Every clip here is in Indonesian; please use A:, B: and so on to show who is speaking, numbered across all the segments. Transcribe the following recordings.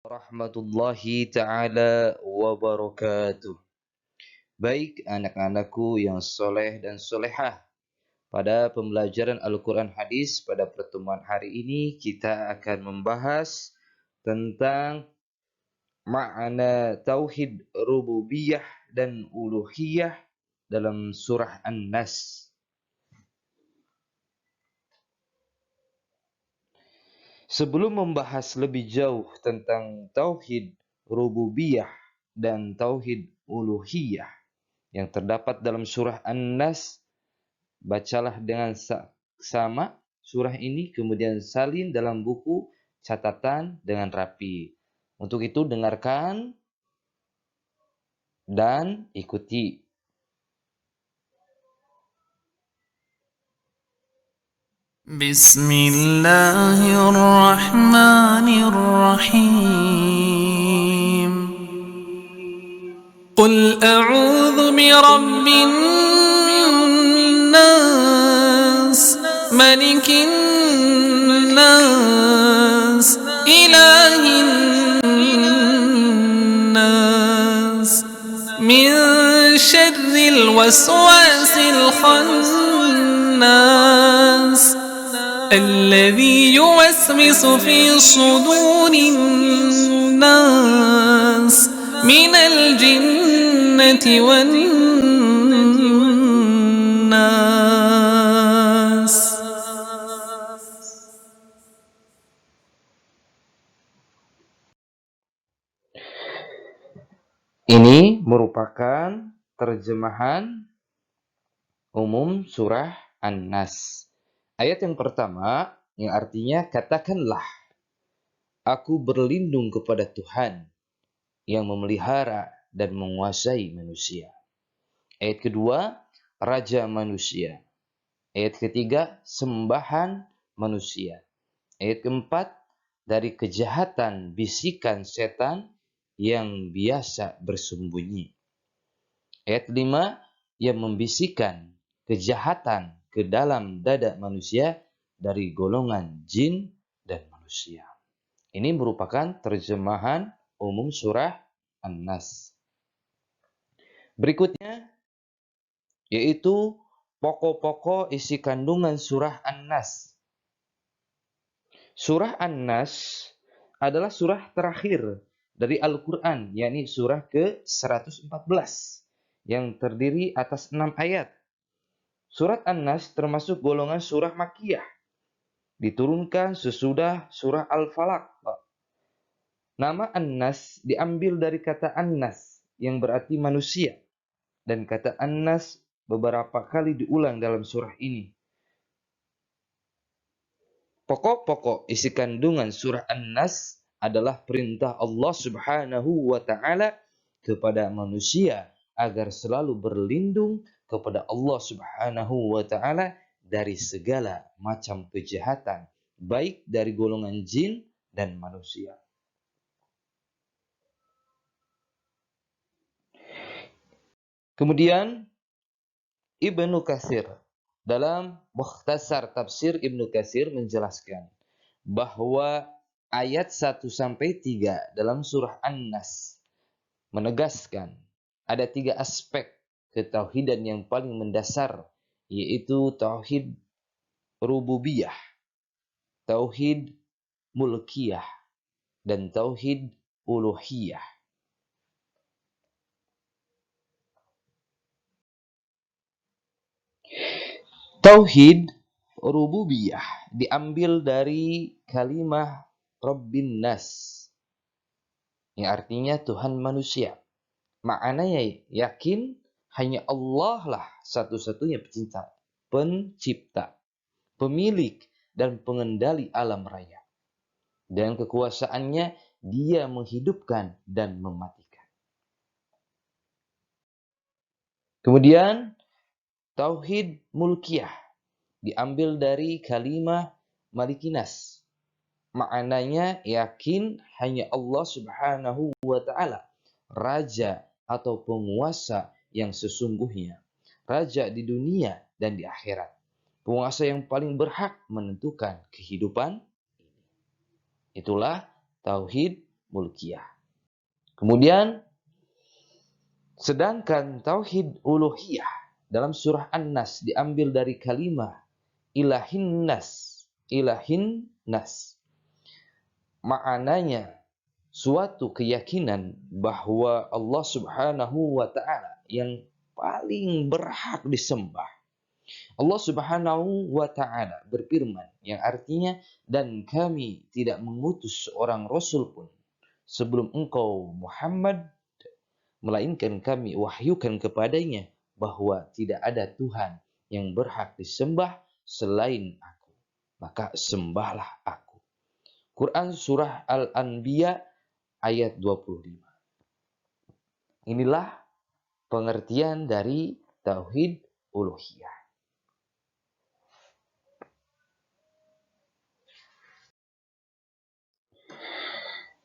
A: Warahmatullahi ta'ala wabarakatuh. Baik anak-anakku yang soleh dan solehah, pada pembelajaran Al-Quran Hadis pada pertemuan hari ini kita akan membahas tentang makna tauhid rububiyah dan uluhiyah dalam surah An-Nas. Sebelum membahas lebih jauh tentang tauhid rububiyah dan tauhid uluhiyah yang terdapat dalam surah An-Nas, bacalah dengan sama surah ini, kemudian salin dalam buku catatan dengan rapi. Untuk itu dengarkan dan ikuti.
B: Bismillahirrahmanirrahim. Qul a'udzu birabbin nas, malikin nas, ilahin nas, min syarril waswasil khannas, الذي يوسوس في صدور الناس من الجنة والناس.
A: Ini merupakan terjemahan umum surah An-Nas. Ayat yang pertama yang artinya katakanlah, aku berlindung kepada Tuhan yang memelihara dan menguasai manusia. Ayat kedua, raja manusia. Ayat ketiga, sembahan manusia. Ayat keempat, dari kejahatan bisikan setan yang biasa bersembunyi. Ayat lima, yang membisikkan kejahatan ke dalam dada manusia dari golongan jin dan manusia. Ini merupakan terjemahan umum surah An-Nas. Berikutnya yaitu pokok-pokok isi kandungan surah An-Nas. Surah An-Nas adalah surah terakhir dari Al-Quran, yakni surah ke-114 yang terdiri atas 6 ayat. Surat An-Nas termasuk golongan surah Makkiyah, diturunkan sesudah surah Al-Falaq. Nama An-Nas diambil dari kata An-Nas yang berarti manusia, dan kata An-Nas beberapa kali diulang dalam surah ini. Pokok-pokok isi kandungan surah An-Nas adalah perintah Allah Subhanahu wa ta'ala kepada manusia agar selalu berlindung kepada Allah Subhanahu wa ta'ala dari segala macam kejahatan, baik dari golongan jin dan manusia. Kemudian Ibnu Katsir dalam Mukhtasar Tafsir Ibnu Katsir menjelaskan bahwa ayat 1-3 dalam surah An-Nas menegaskan ada 3 aspek ketauhidan yang paling mendasar, yaitu tauhid rububiyah, tauhid mulkiyah, dan tauhid uluhiyah. Tauhid rububiyah diambil dari kalimah Rabbin Nas, yang artinya Tuhan manusia. Maknanya yakin hanya Allah lah satu-satunya pencipta, pemilik dan pengendali alam raya. Dan kekuasaannya dia menghidupkan dan mematikan. Kemudian tauhid mulkiyah diambil dari kalimah malikinas. Maknanya yakin hanya Allah Subhanahu wa ta'ala, raja atau penguasa yang sesungguhnya, raja di dunia dan di akhirat, penguasa yang paling berhak menentukan kehidupan. Itulah tauhid mulkiyah. Kemudian, sedangkan tauhid uluhiyah dalam surah An-Nas diambil dari kalimat ilahin nas. Ilahin nas. Maknanya suatu keyakinan bahwa Allah Subhanahu wa ta'ala yang paling berhak disembah. Allah Subhanahu wa ta'ala berfirman yang artinya, dan kami tidak mengutus seorang rasul pun sebelum engkau Muhammad, melainkan kami wahyukan kepadanya bahwa tidak ada Tuhan yang berhak disembah selain aku. Maka sembahlah aku. Quran Surah Al-Anbiya ayat 25. Inilah pengertian dari tauhid uluhiyah.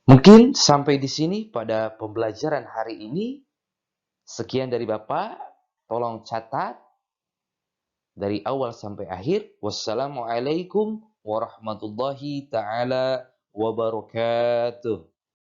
A: Mungkin sampai di sini pada pembelajaran hari ini. Sekian dari Bapak. Tolong catat dari awal sampai akhir. Wassalamualaikum warahmatullahi ta'ala wabarakatuh.